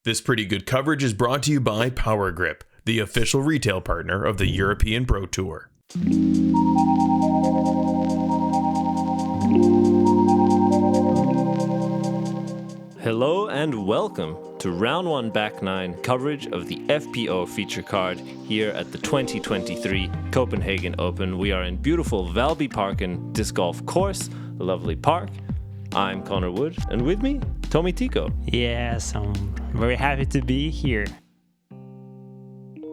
This pretty good coverage is brought to you by Power Grip, the official retail partner of the European Pro Tour. Hello and welcome to Round 1 Back 9 coverage of the FPO feature card here at the 2023 Copenhagen Open. We are in beautiful Valby Park and Disc Golf Course, a lovely park. I'm Connor Wood, and with me, Tomi Tikko. Yes, I'm very happy to be here.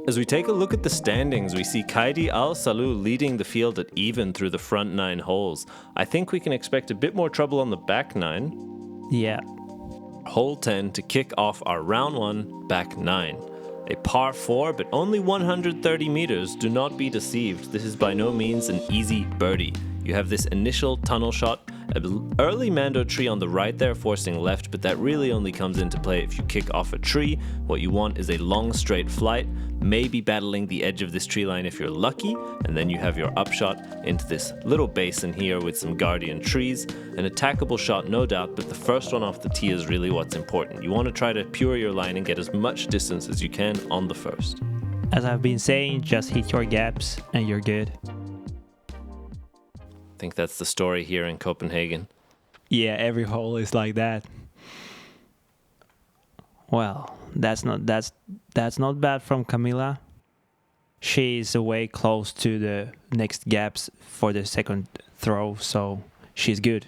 As we take a look at the standings, we see Kaidi Allsalu leading the field at even through the front 9 holes. I think we can expect a bit more trouble on the back 9. Yeah. Hole 10 to kick off our round 1 back 9. A par 4, but only 130 meters. Do not be deceived. This is by no means an easy birdie. You have this initial tunnel shot, an early Mando tree on the right there forcing left, but that really only comes into play if you kick off a tree. What you want is a long straight flight, maybe battling the edge of this tree line if you're lucky, and then you have your upshot into this little basin here with some guardian trees. An attackable shot, no doubt, but the first one off the tee is really what's important. You want to try to pure your line and get as much distance as you can on the first. As I've been saying, just hit your gaps and you're good. I think that's the story here in Copenhagen. Yeah, every hole is like that. Well, that's not bad from Camilla. She's way close to the next gaps for the second throw, so she's good.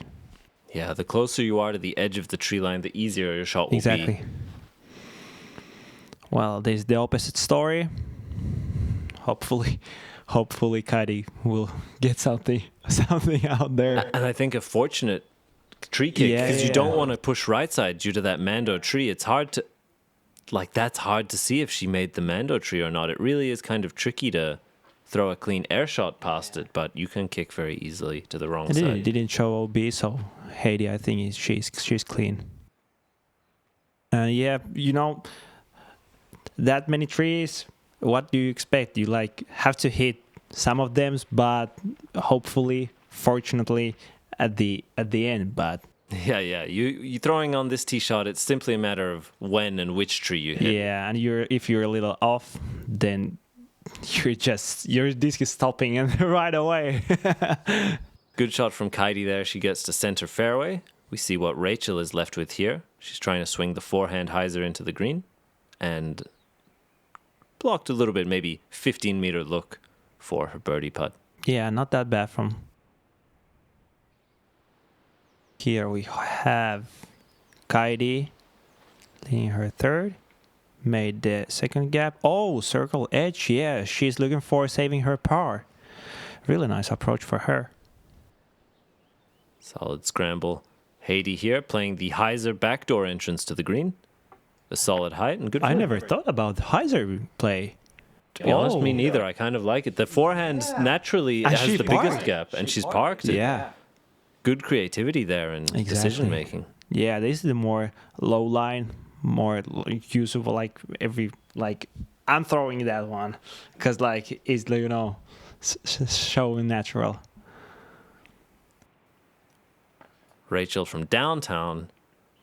Yeah, the closer you are to the edge of the tree line, the easier your shot will Exactly. be. Well, there's the opposite story. Hopefully Kaidi will get something out there. And I think a fortunate tree kick, because you don't want to push right side due to that Mando tree. It's hard to, that's hard to see if she made the Mando tree or not. It really is kind of tricky to throw a clean air shot past it, but you can kick very easily to the wrong side. It didn't show OB, so Heidi, I think she's clean. That many trees. What do you expect? You have to hit some of them, but hopefully, fortunately, at the end. But yeah, you throwing on this tee shot. It's simply a matter of when and which tree you hit. Yeah, and if you're a little off, then your disc is stopping and right away. Good shot from Kaidi there. She gets to center fairway. We see what Rachel is left with here. She's trying to swing the forehand hyzer into the green, and blocked a little bit, maybe 15-meter look for her birdie putt. Yeah, not that bad from. Here we have Kaidi leading her third. Made the second gap. Oh, circle edge. Yeah, she's looking for saving her par. Really nice approach for her. Solid scramble. Heidi here playing the hyzer backdoor entrance to the green. A solid height and good. I never thought about hyzer play. To be honest, me neither. I kind of like it. The forehand naturally has the biggest gap, and she's parked it. Yeah. Good creativity there and decision making. Yeah, this is the more low line, more usable. I'm throwing that one because it's showing natural. Rachel from downtown.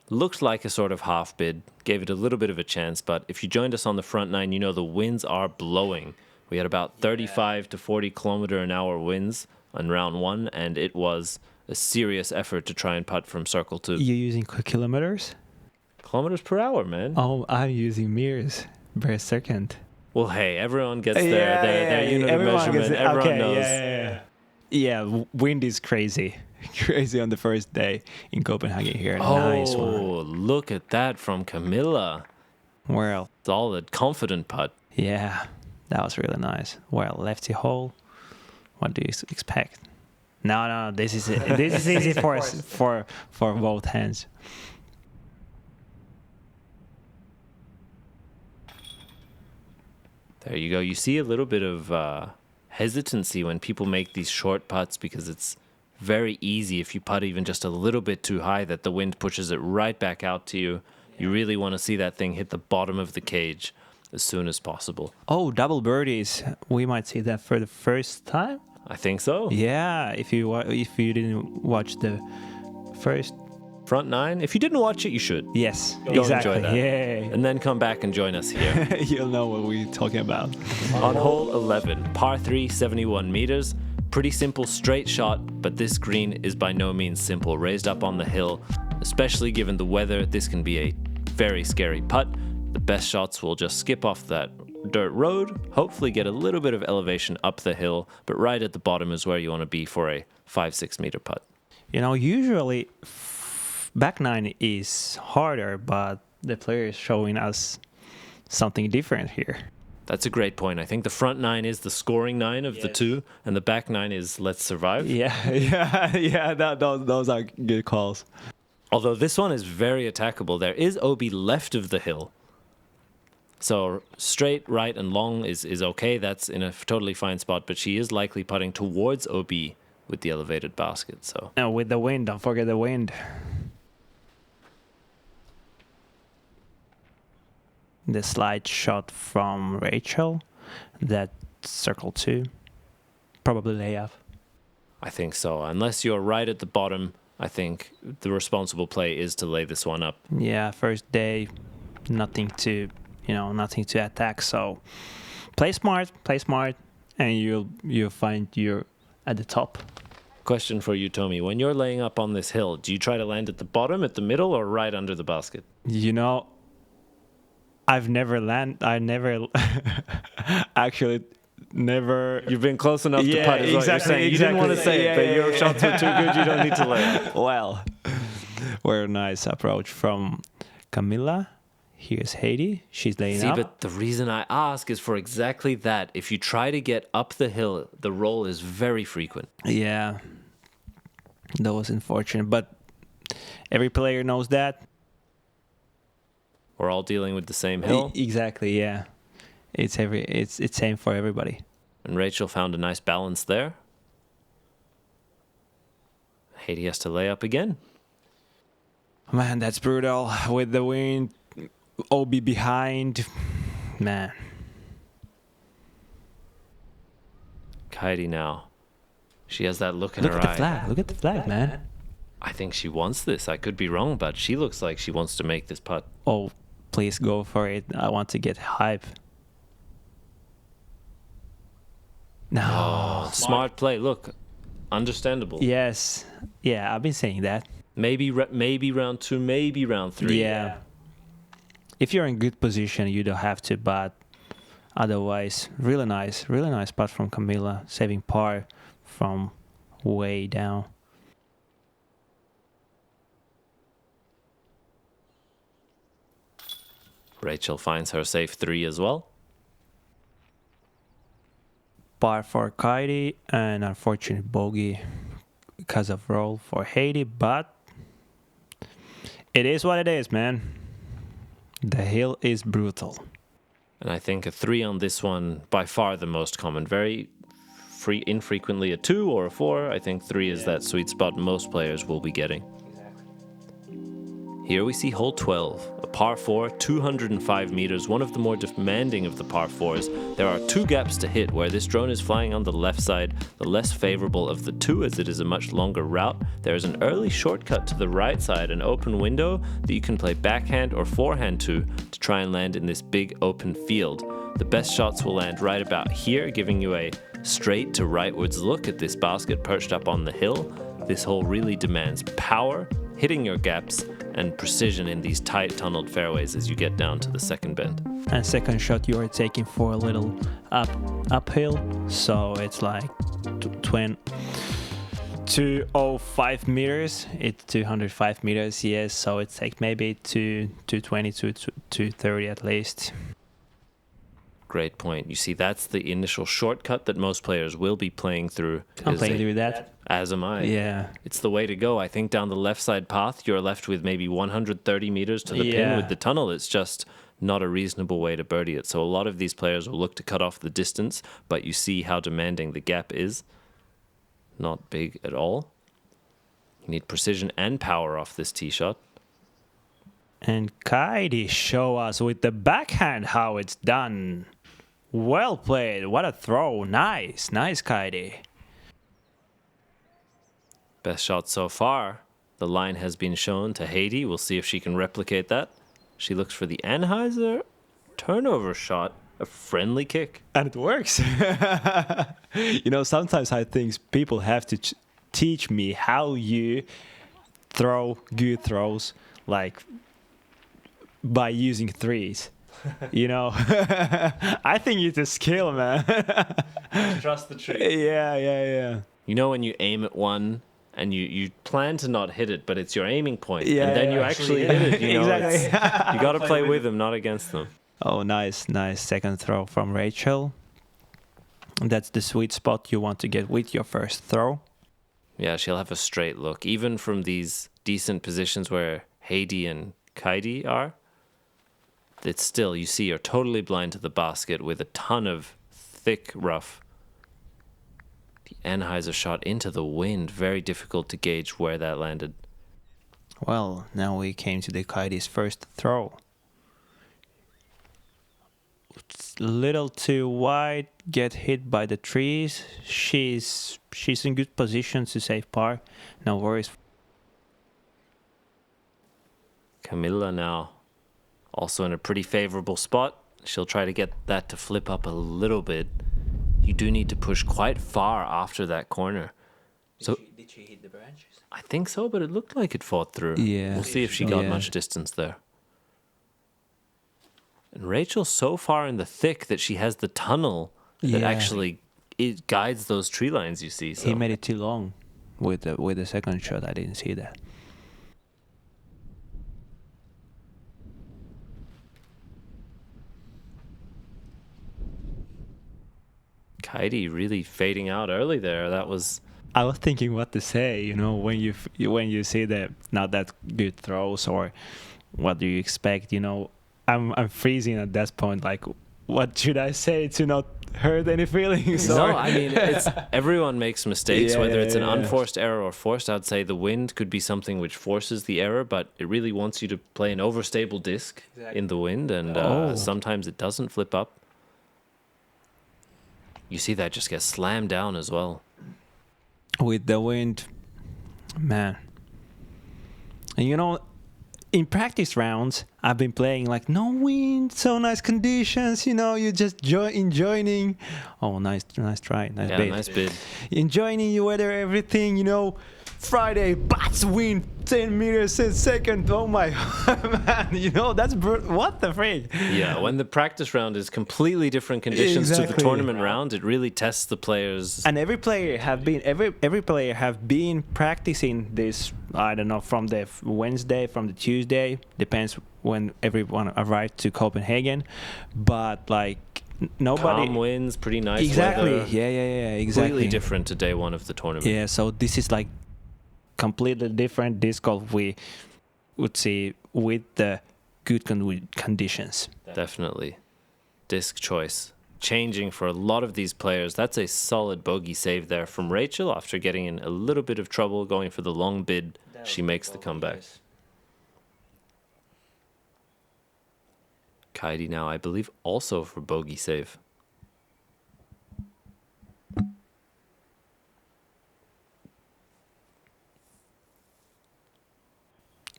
Looked like a sort of half bid, gave it a little bit of a chance, but if you joined us on the front 9, you know the winds are blowing. We had about 35 to 40 kilometer an hour winds on round 1, and it was a serious effort to try and putt from circle 2. You're using kilometers? Kilometers per hour, man. Oh, I'm using meters per second. Well, hey, everyone gets their unit of measurement. Everyone knows. Yeah, wind is crazy. Crazy on the first day in Copenhagen here. Nice one. Oh, look at that from Camilla. Well, solid, confident putt. Yeah, that was really nice. Well, lefty hole. What do you expect? No, this is easy for both hands. There you go. You see a little bit of hesitancy when people make these short putts because it's very easy if you putt even just a little bit too high that the wind pushes it right back out to you. You really want to see that thing hit the bottom of the cage as soon as possible. Oh, double birdies. We might see that for the first time. I think so. Yeah, if you didn't watch the first Front nine. If you didn't watch it, you should. Yes, Go exactly. enjoy that. Yeah. And then come back and join us here. You'll know what we're talking about. On hole 11, par 3, 71 meters. Pretty simple straight shot, but this green is by no means simple. Raised up on the hill, especially given the weather, this can be a very scary putt. The best shots will just skip off that dirt road, hopefully get a little bit of elevation up the hill, but right at the bottom is where you want to be for a 5-6 meter putt. You know, usually back nine is harder, but the player is showing us something different here. That's a great point. I think the front nine is the scoring nine of the two, and the back nine is let's survive. Yeah. Those are good calls. Although this one is very attackable. There is OB left of the hill. So straight, right, and long is okay. That's in a totally fine spot, but she is likely putting towards OB with the elevated basket. So Now with the wind, don't forget the wind. The slide shot from Rachel, that circle 2, probably layup. I think so. Unless you're right at the bottom, I think the responsible play is to lay this one up. Yeah, first day, nothing to attack. So play smart, and you'll find you're at the top. Question for you, Tomi. When you're laying up on this hill, do you try to land at the bottom, at the middle, or right under the basket? You know, I never actually never. You've been close enough to Yeah, putt, is what you're exactly, saying. You didn't want to exactly. say it, but your shots were too good, you don't need to lay up. Well, very nice approach from Camilla. Here's Heidi. She's laying See, up. but the reason I ask is for exactly that. If you try to get up the hill, the roll is very frequent. Yeah, that was unfortunate. But every player knows that. We're all dealing with the same hill. Exactly. Yeah, it's same for everybody. And Rachel found a nice balance there. Heidi has to lay up again. Man, that's brutal with the wind. OB behind. Man. Kaidi now. She has that look in Look her at the eye. flag. Look at the flag, man. I think she wants this. I could be wrong, but she looks like she wants to make this putt. Oh, please go for it. I want to get hype. No. Oh, smart play. Look, understandable. Yes. Yeah, I've been saying that. Maybe round 2, maybe round 3. Yeah. If you're in good position, you don't have to, but otherwise, really nice putt from Camilla, saving par from way down. Rachel finds her safe 3 as well. Par for Kaidi, and unfortunate bogey because of roll for Heidi, but it is what it is, man. The hill is brutal. And I think a 3 on this one, by far the most common. Very infrequently a 2 or a 4. I think 3 is that sweet spot most players will be getting. Here we see hole 12, a par 4, 205 meters, one of the more demanding of the par 4s. There are 2 gaps to hit where this drone is flying on the left side, the less favorable of the 2 as it is a much longer route. There is an early shortcut to the right side, an open window that you can play backhand or forehand to try and land in this big open field. The best shots will land right about here, giving you a straight to rightwards look at this basket perched up on the hill. This hole really demands power, hitting your gaps, and precision in these tight tunneled fairways as you get down to the second bend. And second shot you are taking for a little uphill, so it's like 205 meters. It's 205 meters, yes. So it takes maybe 220 to 230 at least. Great point. You see, that's the initial shortcut that most players will be playing through. I'm playing through that. As am I. Yeah. It's the way to go. I think down the left side path, you're left with maybe 130 meters to the pin with the tunnel. It's just not a reasonable way to birdie it. So a lot of these players will look to cut off the distance, but you see how demanding the gap is. Not big at all. You need precision and power off this tee shot. And Kaidi show us with the backhand how it's done. Well played. What a throw. Nice, Kaidi. Best shot so far. The line has been shown to Heidi. We'll see if she can replicate that. She looks for the Anheuser turnover shot, a friendly kick. And it works. You know, sometimes I think people have to teach me how you throw good throws, like by using threes. You know, I think it's a skill, man. Trust the trick. Yeah. You know when you aim at one and you plan to not hit it, but it's your aiming point, Yeah, and then you yeah. actually hit it. You know, Exactly. you got to play with them, not against them. Oh, nice second throw from Rachel. That's the sweet spot you want to get with your first throw. Yeah, she'll have a straight look, even from these decent positions where Heidi and Kaidi are. It's still, you see, you're totally blind to the basket with a ton of thick rough. The Anheuser shot into the wind. Very difficult to gauge where that landed. Well, now we came to the Kaidi's first throw. It's a little too wide, get hit by the trees. She's in good position to save par. No worries. Camilla now also in a pretty favorable spot. She'll try to get that to flip up a little bit. You do need to push quite far after that corner. Did she hit the branches? I think so, but it looked like it fought through. Yeah. We'll see if she got Yeah. much distance there. And Rachel's so far in the thick that she has the tunnel that Yeah. actually it guides those tree lines you see. So He made it too long with the second shot. I didn't see that. Kaidi really fading out early there. That was I was thinking what to say, you know, when you see the not that good throws, or what do you expect, you know. I'm freezing at that point, like what should I say to not hurt any feelings? no. Or- I mean, it's everyone makes mistakes, Yeah, whether it's an yeah. unforced error or forced. I'd say the wind could be something which forces the error, but it really wants you to play an overstable disc in the wind, and sometimes it doesn't flip up. You see that just get slammed down as well. with the wind, man. And you know, in practice rounds, I've been playing like no wind, so nice conditions. You know, you just enjoying. Oh, nice try, nice Yeah, bait. nice bid. Enjoying the weather, everything. You know, Friday, bats wind 10 meters a second. Oh my man, you know that's what the freak. Yeah, when the practice round is completely different conditions to the Exactly. tournament round, it really tests the players. And every player have been practicing this. I don't know, from the Wednesday, from the Tuesday, depends when everyone arrived to Copenhagen. But like nobody. Calm winds, pretty nice Exactly. weather. Yeah. Exactly. Completely different to day one of the tournament. Yeah. So this is like completely different disc golf we would see with the good conditions. Definitely. Disc choice changing for a lot of these players. That's a solid bogey save there from Rachel after getting in a little bit of trouble going for the long bid. She makes the comeback. Kaidi now, I believe, also for bogey save.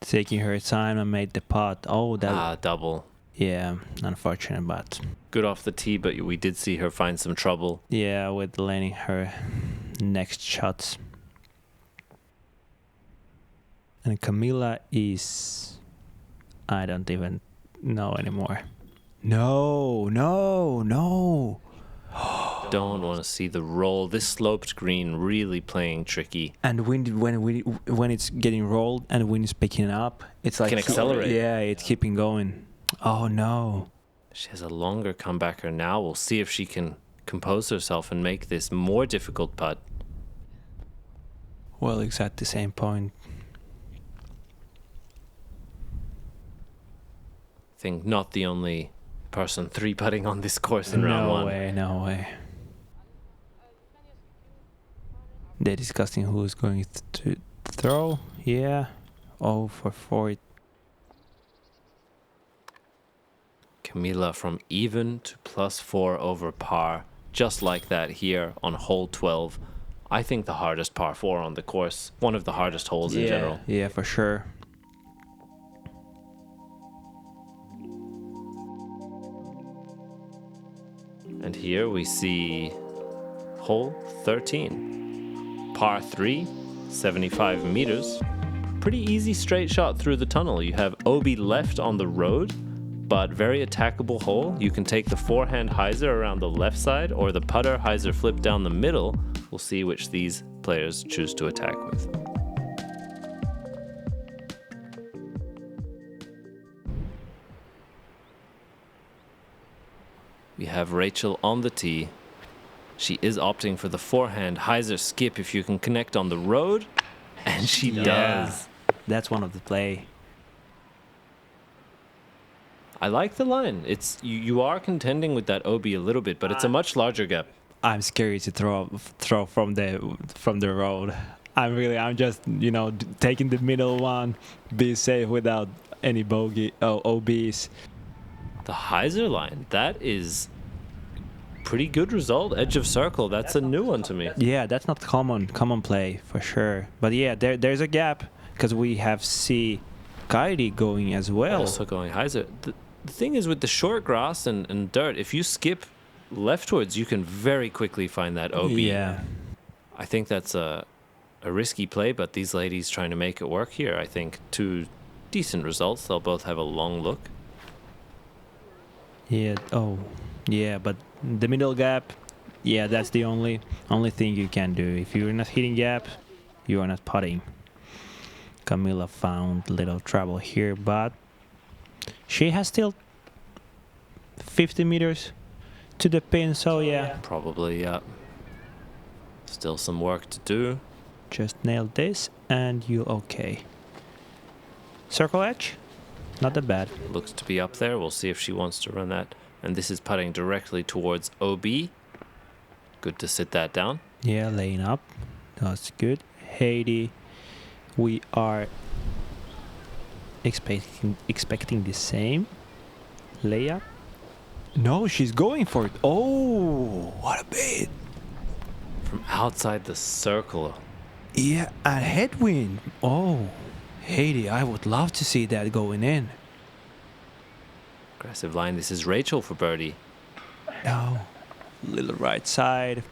Taking her time and made the putt. Oh, that. Double. Yeah, unfortunate, but Good off the tee, but we did see her find some trouble. yeah, with landing her next shots. And Camilla is, I don't even know anymore. No. Don't want to see the roll. This sloped green really playing tricky. And when it's getting rolled and wind is picking up, it's like Can accelerate. Yeah, it's keeping going. Oh no. She has a longer comebacker now. We'll see if she can compose herself and make this more difficult putt. Well, it's at the same point. I think not the only person three putting on this course in round one. No way. They're discussing who's going to throw. Yeah. Oh, for 4. Camilla from even to +4 over par. Just like that here on hole 12 I think the hardest par 4 on the course. One of the hardest holes in general. Yeah, for sure. And here we see hole 13. Par 3, 75 meters. Pretty easy straight shot through the tunnel. You have OB left on the road, but very attackable hole. You can take the forehand hyzer around the left side or the putter hyzer flip down the middle. We'll see which these players choose to attack with. We have Rachel on the tee. She is opting for the forehand hyzer skip if you can connect on the road, and she does. That's one of the play. I like the line. It's you are contending with that OB a little bit, but it's a much larger gap. I'm scared to throw from the road. I'm just taking the middle one, be safe without any OBs. The hyzer line, that is pretty good result. Edge of circle, that's a new one to me. Yeah, that's not common play for sure. But yeah, there's a gap because we have Kaidi going as well. Also going hyzer. The thing is with the short grass and dirt, if you skip leftwards, you can very quickly find that OB. Yeah. I think that's a risky play, but these ladies trying to make it work here. I think 2 decent results. They'll both have a long look. Yeah. Oh, yeah. But the middle gap, yeah, that's the only thing you can do. If you're not hitting gap, you are not putting. Camilla found little trouble here, but she has still 50 meters to the pin, so yeah. Probably, yeah. Still some work to do. Just nail this and you're okay. Circle edge, not that bad. Looks to be up there. We'll see if she wants to run that. And this is putting directly towards OB. Good to sit that down. Yeah, laying up. That's good. Heidi, we are expecting the same. Layup. No, she's going for it. Oh, what a bait. From outside the circle. Yeah, a headwind. Oh, Heidi, I would love to see that going in. Aggressive line. This is Rachel for birdie. No. Little right side.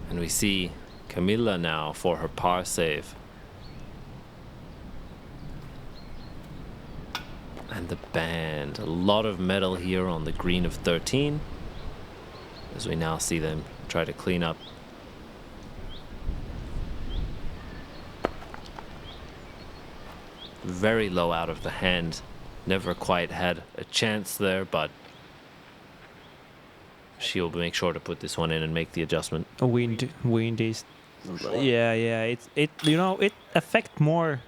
And we see Camilla now for her par save. And the band. A lot of metal here on the green of 13. As we now see them try to clean up. Very low out of the hand. Never quite had a chance there, but she'll make sure to put this one in and make the adjustment. Wind is, yeah. It affect more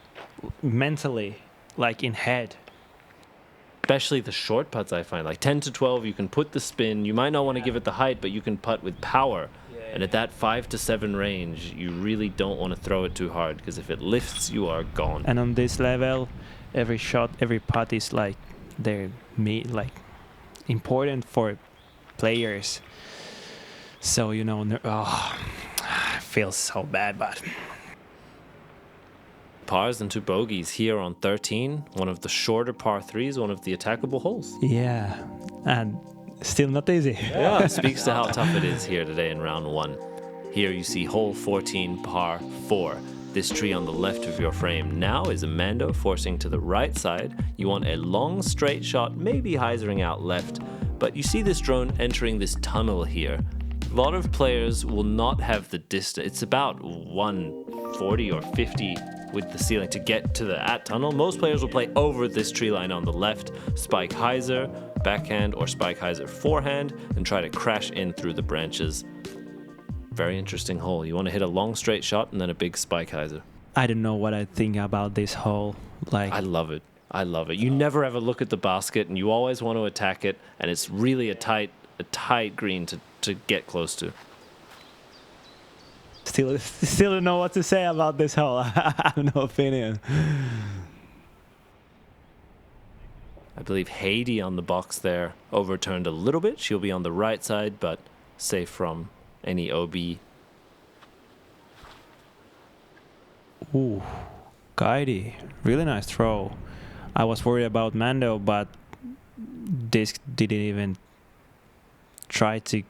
mentally, like in head. Especially the short putts, I find. Like 10 to 12, you can put the spin. You might not want to give it the height, but you can putt with power. And at that 5 to 7 range, you really don't want to throw it too hard, because if it lifts, you are gone. And on this level, every shot, every putt is like important for players. So I feel so bad, but Pars and 2 bogeys here on 13. One of the shorter par 3s, one of the attackable holes. yeah, and still not easy. Yeah, speaks to how tough it is here today in round 1. Here you see hole 14, par 4. This tree on the left of your frame now is a Mando forcing to the right side. You want a long straight shot, maybe hyzering out left, but you see this drone entering this tunnel here. A lot of players will not have the distance. It's about 140 or 50 with the ceiling to get to the tunnel. Most players will play over this tree line on the left, spike hyzer, backhand, or spike hyzer forehand, and try to crash in through the branches. Very interesting hole. You want to hit a long straight shot and then a big spike hyzer. I don't know what I think about this hole. I love it. You never ever look at the basket, and you always want to attack it, and it's really a tight green to get close to. Still don't know what to say about this hole. I have no opinion. I believe Heidi on the box there overturned a little bit. She'll be on the right side, but safe from any OB. Ooh, Kaidi. Really nice throw. I was worried about Mando, but Disc didn't even try to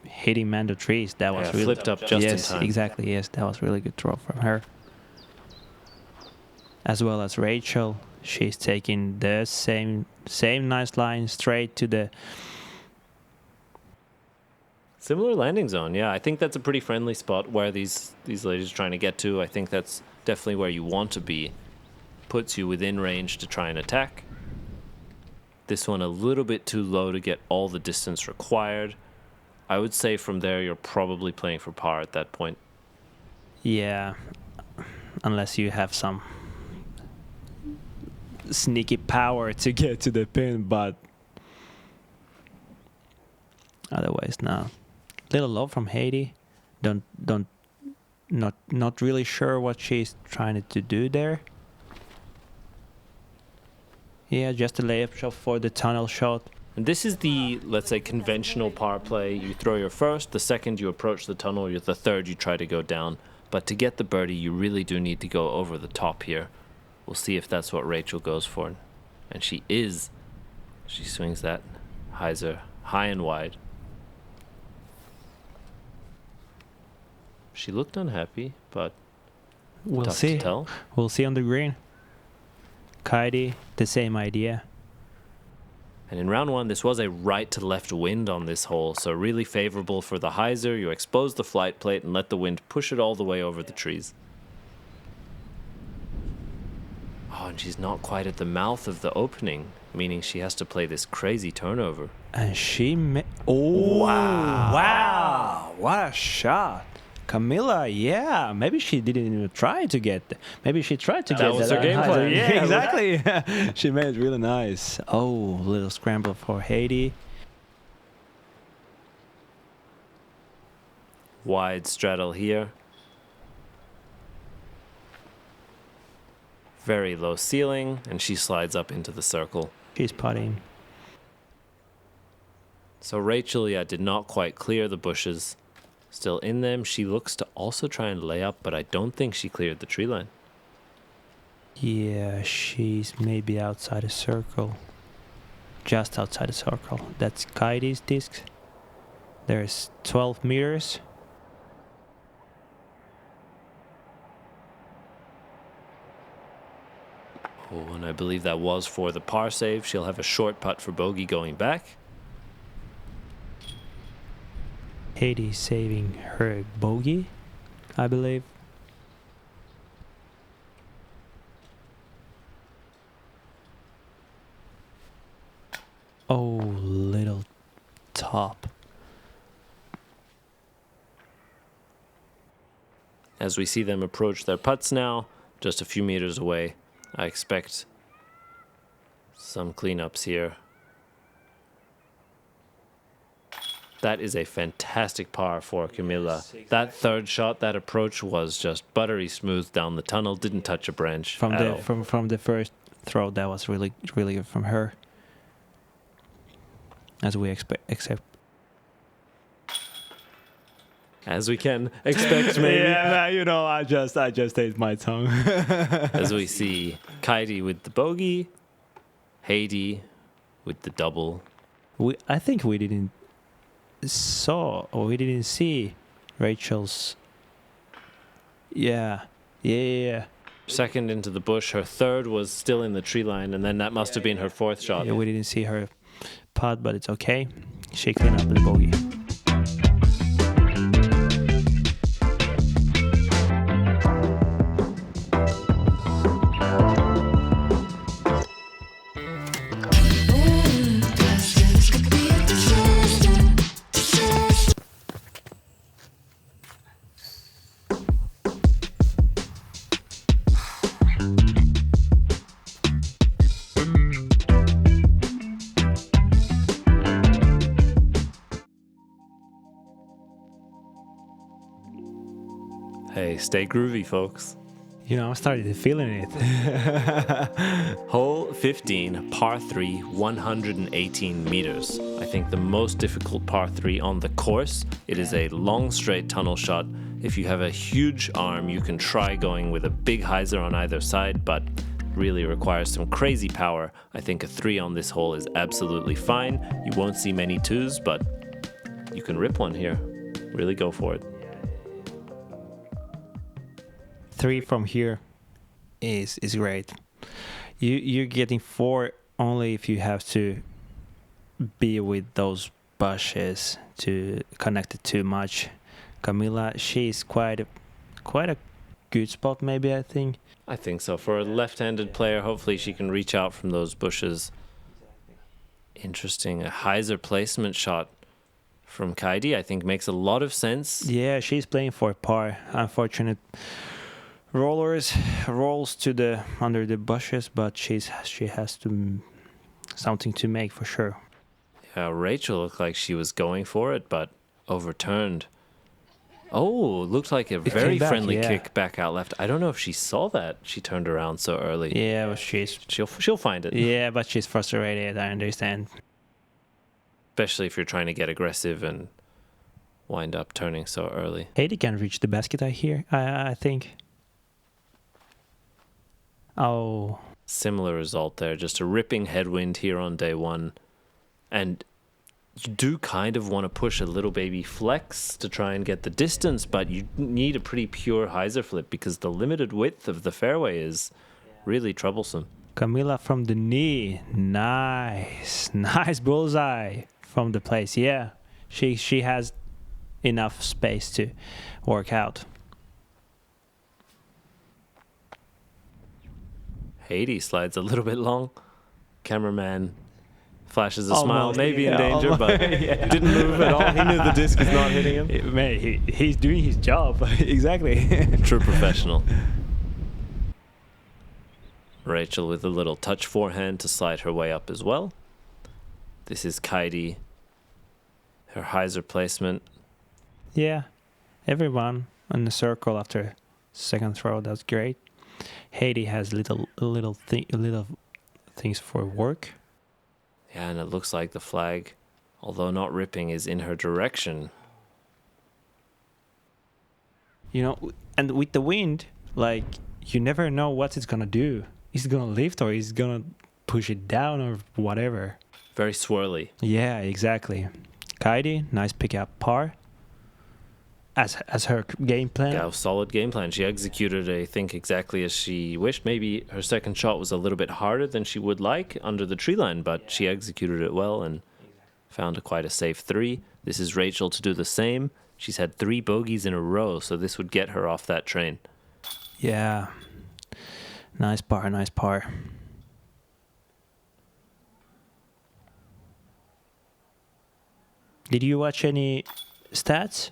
hitting Mando trees. That was really flipped up just in yes, time. exactly. Yes, that was really good throw from her. As well as Rachel, she's taking the same nice line straight to the. Similar landing zone, yeah. I think that's a pretty friendly spot where these ladies are trying to get to. I think that's definitely where you want to be. Puts you within range to try and attack. This one a little bit too low to get all the distance required. I would say from there you're probably playing for par at that point. Yeah, unless you have some sneaky power to get to the pin, but otherwise no. Little low from Heidi. Not really sure what she's trying to do there. Yeah, just a layup shot for the tunnel shot. And this is the, let's say, conventional par play. You throw your first, the second you approach the tunnel, the third you try to go down. But to get the birdie, you really do need to go over the top here. We'll see if that's what Rachel goes for. And she is. She swings that hyzer high and wide. She looked unhappy, but We'll tough see. to tell. We'll see on the green. Kaidi, the same idea. And in round one, this was a right to left wind on this hole, so really favorable for the hyzer. You expose the flight plate and let the wind push it all the way over the trees. Oh, and she's not quite at the mouth of the opening, meaning she has to play this crazy turnover. And she oh, wow. What a shot. Camilla, yeah, maybe she didn't even try to get. Maybe she tried to get That was her game plan. Yeah, exactly. She made it really nice. Oh, little scramble for Heidi. Wide straddle here. Very low ceiling, and she slides up into the circle. She's putting. So Rachel, yeah, did not quite clear the bushes. Still in them. She looks to also try and lay up, but I don't think she cleared the tree line. Yeah, she's maybe outside the circle. Just outside the circle. That's Kaidi's disc. There's 12 meters. Oh, and I believe that was for the par save. She'll have a short putt for bogey going back. Heidi saving her bogey, I believe. Oh, little top. As we see them approach their putts now, just a few meters away, I expect some cleanups here. That is a fantastic par for Camilla. That third shot, that approach was just buttery smooth down the tunnel, didn't touch a branch From at the all. from the first throw, that was really good from her. As we accept. As we can expect, maybe. Yeah, you know, I just ate my tongue. As we see Kaidi with the bogey, Heidi with the double. I think we didn't see Rachel's. Yeah. Second into the bush, her third was still in the tree line, and then that must have been her fourth shot. Yeah, we didn't see her putt, but it's okay. She cleaned up the bogey. Hey, stay groovy, folks. You know, I'm starting to feeling it. Hole 15, par 3, 118 meters. I think the most difficult par 3 on the course. It is a long straight tunnel shot. If you have a huge arm, you can try going with a big hyzer on either side, but really requires some crazy power. I think a 3 on this hole is absolutely fine. You won't see many 2s, but you can rip one here. Really go for it. 3 from here is great. You're getting 4 only if you have to be with those bushes to connect it too much. Camilla, she's quite a good spot, maybe, I think. I think so. For a left-handed player, hopefully she can reach out from those bushes. Interesting. A hyzer placement shot from Kaidi, I think, makes a lot of sense. Yeah, she's playing for par. Unfortunate rolls to the under the bushes, but she has to something to make for sure. Yeah, Rachel looked like she was going for it, but overturned. Oh, looked like a very friendly kick back out left. I don't know if she saw that. She turned around so early. Yeah, but she'll find it. Yeah, but she's frustrated. I understand. Especially if you're trying to get aggressive and wind up turning so early. Heidi can reach the basket. I think. Oh. Similar result there. Just a ripping headwind here on day 1, and you do kind of want to push a little baby flex to try and get the distance, but you need a pretty pure hyzer flip because the limited width of the fairway is really troublesome. Camilla from the knee. Nice bullseye from the place. Yeah, she has enough space to work out. Heidi slides a little bit long. Cameraman flashes a smile, maybe in danger, but didn't move at all. He knew the disc was not hitting him. Man, he's doing his job. Exactly. True professional. Rachel with a little touch forehand to slide her way up as well. This is Kaidi. Her hyzer placement. Yeah, everyone in the circle after second throw. That's great. Heidi has little things for work. Yeah, and it looks like the flag, although not ripping, is in her direction. You know, and with the wind, like, you never know what it's gonna do. Is it gonna lift or is it gonna push it down or whatever? Very swirly. Yeah, exactly. Kaidi, nice pick up par. As her game plan. Yeah, solid game plan. She executed, I think, exactly as she wished. Maybe her second shot was a little bit harder than she would like under the tree line, but she executed it well and found quite a safe 3. This is Rachel to do the same. She's had 3 bogeys in a row, so this would get her off that train. Yeah. Nice par. Did you watch any stats?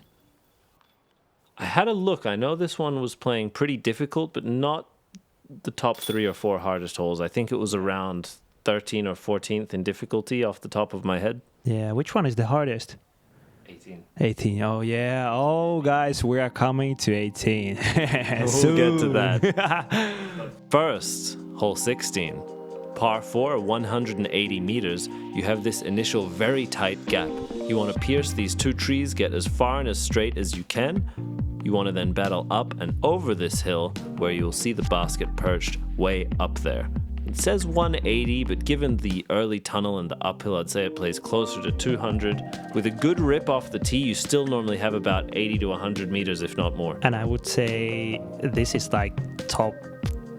I had a look. I know this one was playing pretty difficult, but not the top 3 or 4 hardest holes. I think it was around 13th or 14th in difficulty off the top of my head. Yeah, which one is the hardest? 18. Oh, yeah. Oh, guys, we are coming to 18. We'll get to that. First, hole 16. Par 4, 180 meters. You have this initial very tight gap. You want to pierce these 2 trees, get as far and as straight as you can. You want to then battle up and over this hill where you'll see the basket perched way up there. It says 180, but given the early tunnel and the uphill, I'd say it plays closer to 200. With a good rip off the tee, you still normally have about 80 to 100 meters, if not more. And I would say this is like top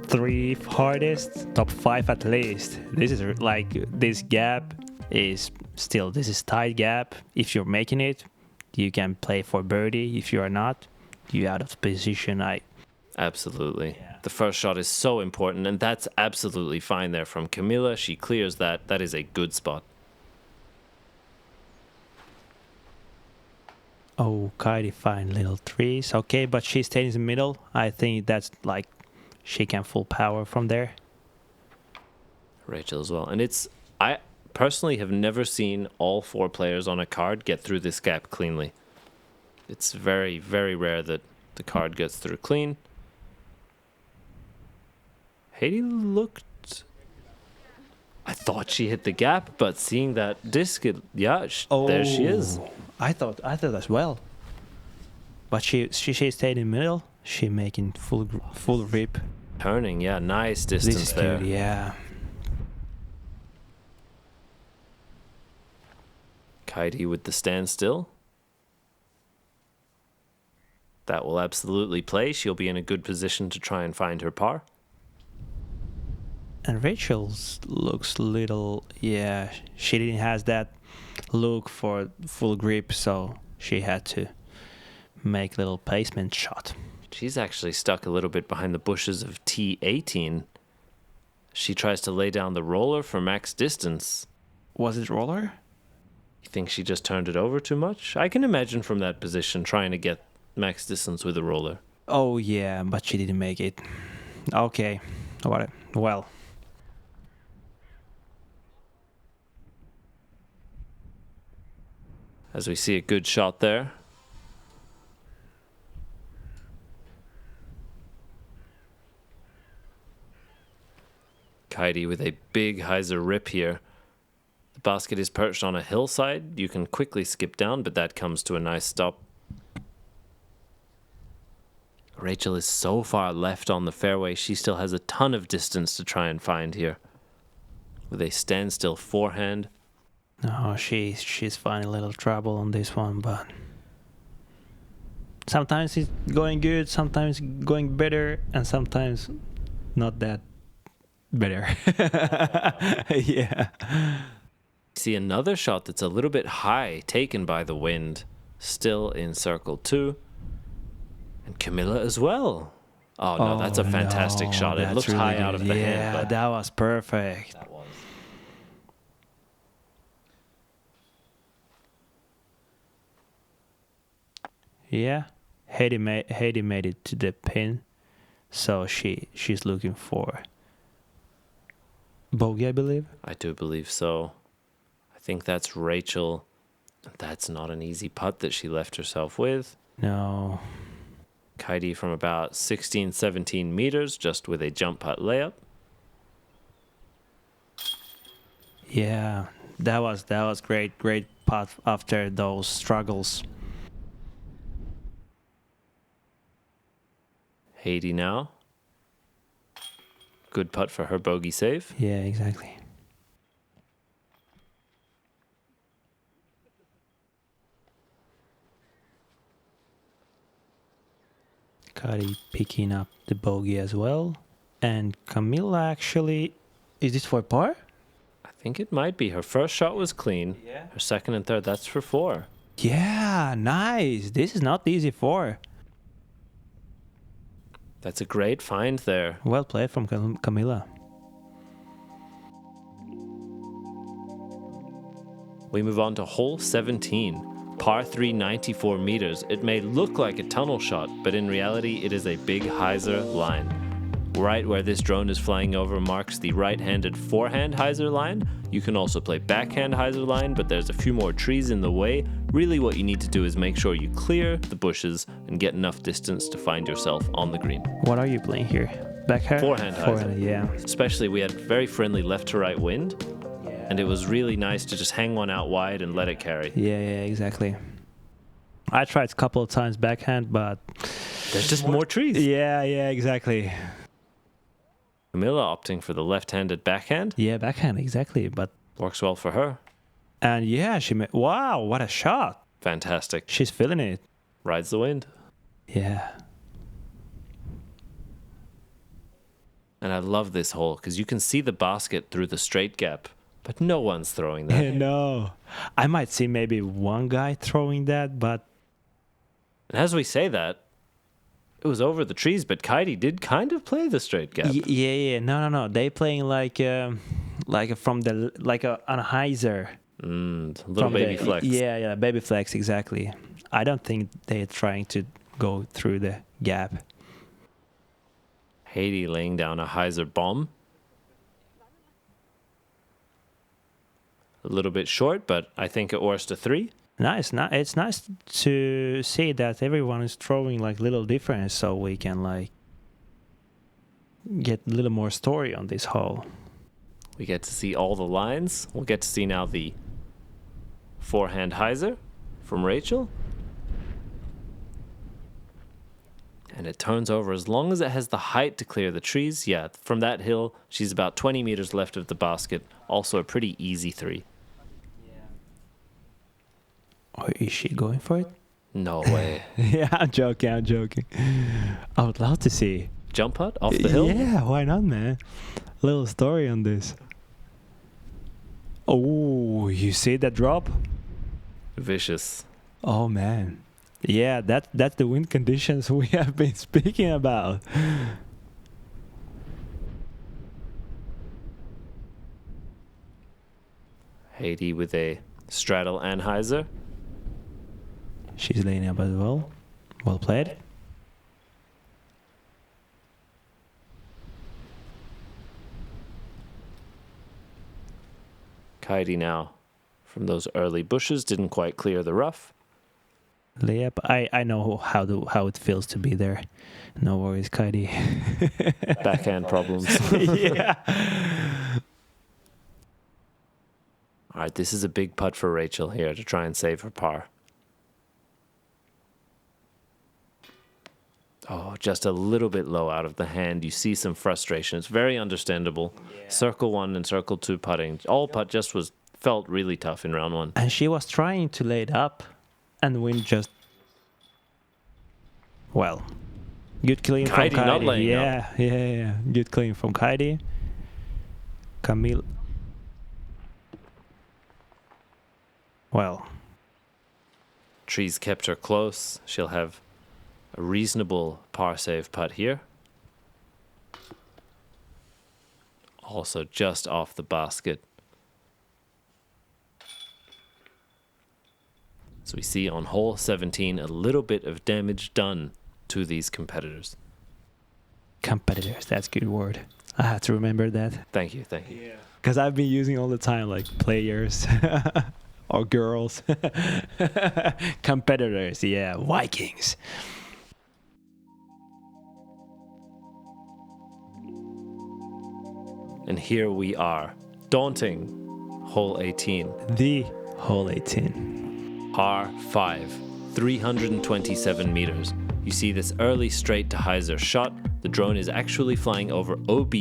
3 hardest, top 5 at least. This is like, this gap is still, this is tight gap. If you're making it, you can play for birdie. If you are not, you're out of position. Absolutely. Yeah. The first shot is so important, and that's absolutely fine there from Camilla. She clears that. That is a good spot. Oh, Kaidi fine little 3s. Okay, but she stays in the middle. I think that's like, she can full power from there. Rachel as well. And I personally have never seen all 4 players on a card get through this gap cleanly. It's very, very rare that the card gets through clean. Heidi looked... I thought she hit the gap, but seeing that disc, there she is. I thought as well. But she stayed in the middle. She making full rip. Turning, yeah, nice distance This is there. good, yeah. Kaidi with the standstill. That will absolutely play. She'll be in a good position to try and find her par. And Rachel's looks little, yeah, she didn't has that look for full grip, so she had to make little placement shot. She's actually stuck a little bit behind the bushes of T18. She tries to lay down the roller for max distance. Was it roller? You think she just turned it over too much? I can imagine from that position trying to get max distance with a roller. Oh yeah, but she didn't make it. Okay, well. As we see a good shot there. Kaidi with a big hyzer rip here. The basket is perched on a hillside. You can quickly skip down, but that comes to a nice stop. Rachel is so far left on the fairway, she still has a ton of distance to try and find here. With a standstill forehand. No, she's finding a little trouble on this one, but sometimes it's going good, sometimes going better, and sometimes not that better. Yeah. See another shot that's a little bit high, taken by the wind. Still in circle 2. And Camilla as well. Oh no, that's a fantastic shot. It looks really high out of the hand. Yeah, that was perfect. That was. Yeah, Heidi made it to the pin, so she's looking for bogey, I believe. I do believe so. I think that's Rachel. That's not an easy putt that she left herself with. No. Kaidi from about 16, 17 meters, just with a jump putt layup. Yeah, that was great putt after those struggles. Heidi now. Good putt for her bogey save. Yeah, exactly. Kaidi picking up the bogey as well. And Camilla actually... Is this for par? I think it might be. Her first shot was clean. Yeah. Her second and third, that's for 4. Yeah, nice. This is not easy for. That's a great find there. Well played from Camilla. We move on to hole 17. Par 3, 94 meters. It may look like a tunnel shot, but in reality it is a big hyzer line. Right where this drone is flying over marks the right-handed forehand hyzer line. You can also play backhand hyzer line, but there's a few more trees in the way. Really what you need to do is make sure you clear the bushes and get enough distance to find yourself on the green. What are you playing here? Backhand? Forehand hyzer. Forehand, yeah. Especially we had very friendly left to right wind, and it was really nice to just hang one out wide and let it carry. Yeah, exactly. I tried a couple of times backhand, but there's just more trees. Yeah, exactly. Camilla opting for the left-handed backhand. Yeah, backhand, exactly, but works well for her. And yeah, she made... Wow, what a shot. Fantastic. She's feeling it. Rides the wind. Yeah. And I love this hole because you can see the basket through the straight gap, but no one's throwing that. No. I might see maybe one guy throwing that, but... And as we say that, it was over the trees, but Kaidi did kind of play the straight gap. Yeah. No. They playing like from the on a hyzer. Little baby flex. Yeah, baby flex, exactly. I don't think they're trying to go through the gap. Heidi laying down a hyzer bomb. A little bit short, but I think it works to 3. Nice. It's nice to see that everyone is throwing like little difference, so we can like get a little more story on this hole. We get to see all the lines. We'll get to see now the forehand hyzer from Rachel. And it turns over as long as it has the height to clear the trees. Yeah, from that hill, she's about 20 meters left of the basket. Also a pretty easy 3. Or is she going for it? No way. Yeah, I'm joking. I would love to see. Jump putt off the hill? Yeah, why not, man? Little story on this. Oh, you see that drop? Vicious. Oh, man. Yeah, that's the wind conditions we have been speaking about. Heidi with a straddle and hyzer. She's laying up as well. Well played. Kaidi now from those early bushes didn't quite clear the rough. Layup. I know how it feels to be there. No worries, Kaidi. Backhand problems. Yeah. All right, this is a big putt for Rachel here to try and save her par. Oh, just a little bit low out of the hand. You see some frustration. It's very understandable. Yeah. Circle 1 and circle 2 putting. All putt just felt really tough in round 1. And she was trying to lay it up, and wind just... Well, good clean from Kaidi Kaidi. not laying up. Yeah. Good clean from Kaidi. Camilla. Well. Trees kept her close. She'll have a reasonable par save putt here. Also just off the basket. So we see on hole 17 a little bit of damage done to these competitors. Competitors, that's a good word. I have to remember that. Thank you. Because I've been using all the time, like players or girls. Competitors, yeah, Vikings. And here we are, daunting hole 18. The hole 18. Par 5, 327 meters. You see this early straight to hyzer shot. The drone is actually flying over OB,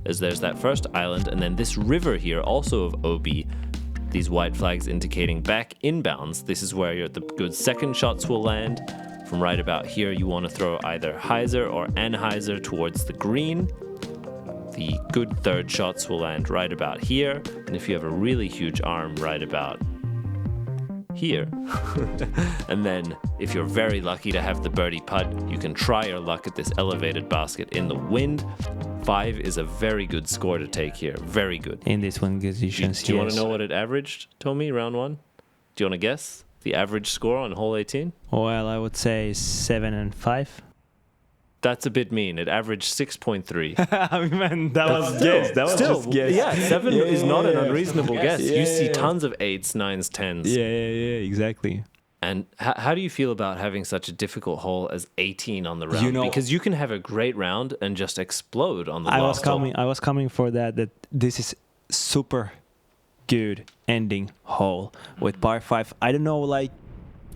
as there's that first island, and then this river here also of OB. These white flags indicating back inbounds. This is where the good second shots will land. From right about here, you want to throw either hyzer or anhyzer towards the green. The good third shots will land right about here, and if you have a really huge arm, right about here. And then if you're very lucky to have the birdie putt, you can try your luck at this elevated basket in the wind. 5 is a very good score to take here. Very good. In this one position. Do you want to know what it averaged, Tomi, round 1? Do you want to guess the average score on hole 18? Well, I would say 7 and 5. That's a bit mean. It averaged 6.3. I mean, that was guess. That was just guess. Yeah, 7 is not an unreasonable guess. Yeah, you see tons of 8s, 9s, 10s. Yeah, exactly. And how do you feel about having such a difficult hole as 18 on the round? Because you can have a great round and just explode on the last hole. I was coming for that this is super good ending hole with par 5. I don't know, like...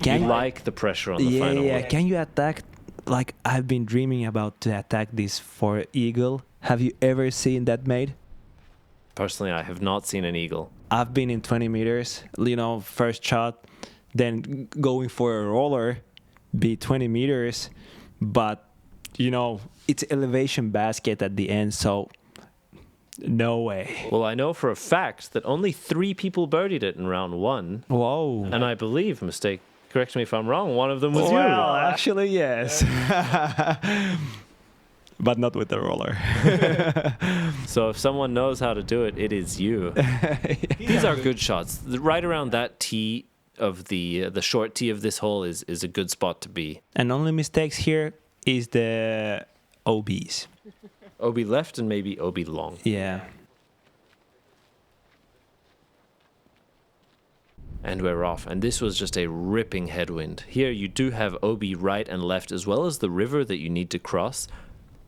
Can you like the pressure on the final one? Can you attack... Like, I've been dreaming about to attack this for eagle. Have you ever seen that made? Personally, I have not seen an eagle. I've been in 20 meters, first shot, then going for a roller, be 20 meters, but, it's elevation basket at the end, so no way. Well, I know for a fact that only 3 people birdied it in round 1. Whoa. And I believe, correct me if I'm wrong, one of them was you. Well, actually, yes. But not with the roller. So if someone knows how to do it, it is you. These are good shots. Right around that tee of the short tee of this hole is a good spot to be. And only mistakes here is the OBs. OB left and maybe OB long. Yeah. And we're off. And this was just a ripping headwind. Here you do have OB right and left, as well as the river that you need to cross.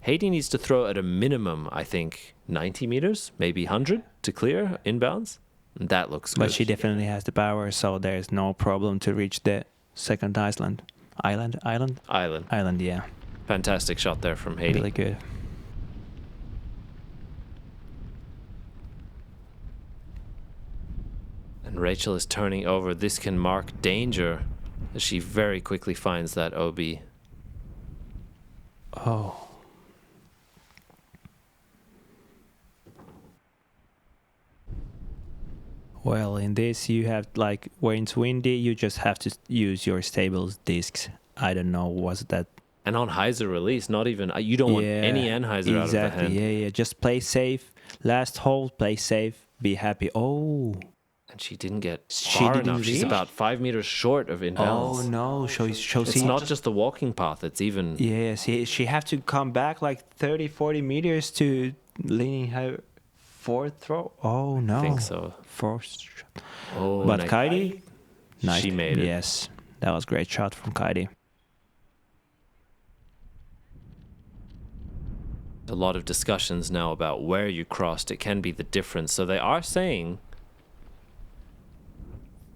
Heidi needs to throw at a minimum, I think, 90 meters, maybe 100 to clear inbounds. And that looks good. But she definitely has the power, so there's no problem to reach the second island. Island, yeah. Fantastic shot there from Heidi. Really good. And Rachel is turning over. This can mark danger as she very quickly finds that OB. Oh. Well, in this you have, like, when it's windy, you just have to use your stable discs. I don't know, was that... And on Heiser release, not even... You don't want any Anheuser out of the hand. Yeah. Just play safe. Last hole, play safe. Be happy. Oh. And she didn't get far enough. She's about 5 meters short of inbounds. Oh, no. It's not just the walking path. It's even... Yes, she have to come back like 30, 40 meters to leaning her fourth throw. Oh, no. I think so. Fourth shot. Oh, but Kaidi... Nice. She made it. Yes. That was a great shot from Kaidi. A lot of discussions now about where you crossed. It can be the difference. So they are saying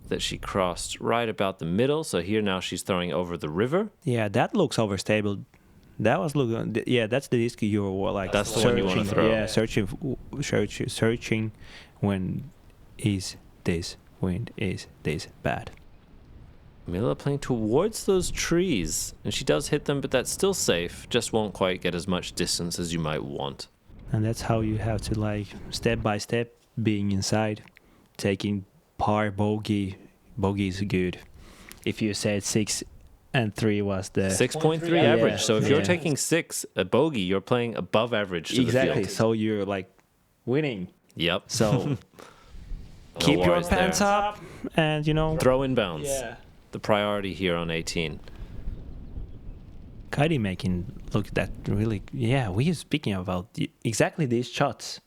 that she crossed right about the middle. So here now she's throwing over the river. Yeah, that looks overstable. That was looking. Yeah, that's the disc you were like. That's the one you want to throw. Yeah, searching. When is this wind? Is this bad? Camilla playing towards those trees, and she does hit them, but that's still safe. Just won't quite get as much distance as you might want. And that's how you have to, like, step by step, being inside, taking par bogey. Bogey is good. If you said 6 and 3 was the 6.3 average. Yeah. So if you're taking 6 a bogey, you're playing above average to the field. So you're like winning. Yep. So keep your pants up and throw inbounds. Yeah. The priority here on 18. Kaidi making look that really, we are speaking about exactly these shots.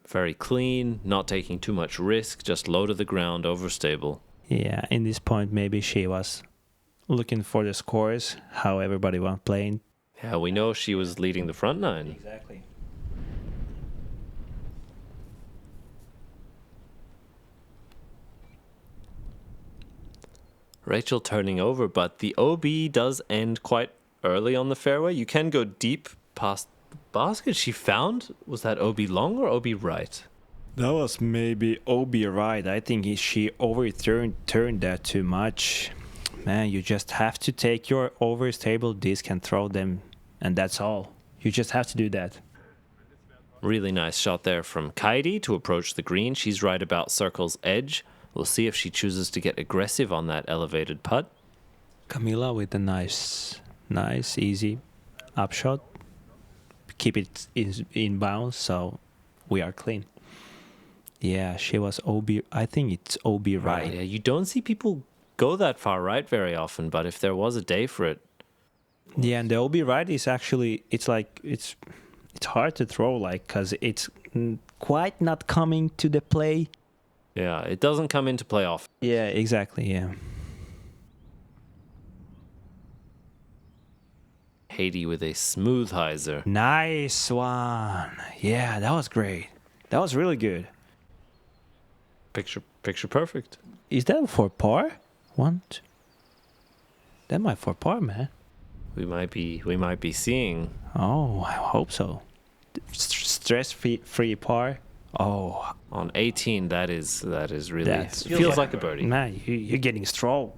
Very clean, not taking too much risk, just low to the ground, overstable. Yeah, in this point maybe she was looking for the scores, how everybody was playing. Yeah, we know she was leading the front 9. Exactly. Rachel turning over, but the OB does end quite early on the fairway. You can go deep past the basket. She found, was that OB long or OB right? That was maybe OB right. I think she turned that too much. Man, you just have to take your overstable disc and throw them, and that's all. You just have to do that. Really nice shot there from Kaidi to approach the green. She's right about circle's edge. We'll see if she chooses to get aggressive on that elevated putt. Camilla with a nice, easy upshot. Keep it in bounds, so we are clean. Yeah, she was OB. I think it's OB right. Yeah, you don't see people go that far right very often, but if there was a day for it. Yeah, and the OB right is actually, it's hard to throw, like, because it's quite not coming to the play. Yeah, it doesn't come into play often. Yeah, exactly, yeah. Heidi with a smooth hyzer. Nice one. Yeah, that was great. That was really good. Picture perfect. Is that for par? 1, 2. That might for par, man. We might be seeing. Oh, I hope so. Stress-free par. Oh, on 18, that is really feels like a birdie. Man, you're getting stroke.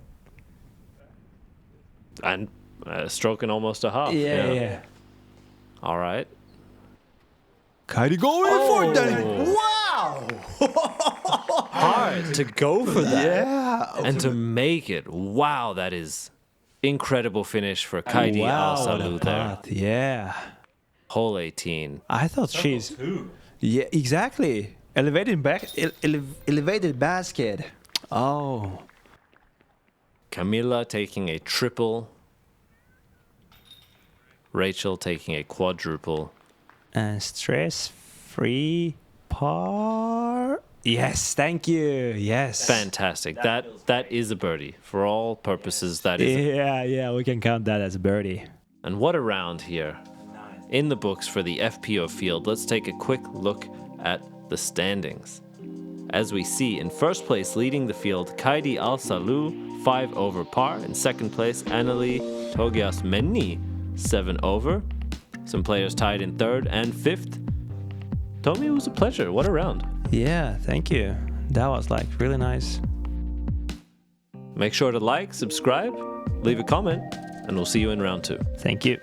And stroking almost a half. Yeah. All right. Kaidi going for that. Wow! Hard to go for that. Yeah. And to make it. Wow, that is incredible finish for Kaidi Allsalu there. Yeah. Hole 18. I thought she's... Yeah, exactly. Elevated basket. Oh. Camilla taking a triple. Rachel taking a quadruple. And stress-free par. Yes, thank you. Yes. Fantastic. That is a birdie. For all purposes, that is. Yeah, we can count that as a birdie. And what a round here. in the books for the FPO field, let's take a quick look at the standings. As we see, in first place leading the field, Kaidi Allsalu, 5 over par. In second place, Anneli Togias-Menni, 7 over. Some players tied in third and fifth. Tomi, it was a pleasure. What a round. Yeah, thank you. That was like really nice. Make sure to like, subscribe, leave a comment, and we'll see you in round 2. Thank you.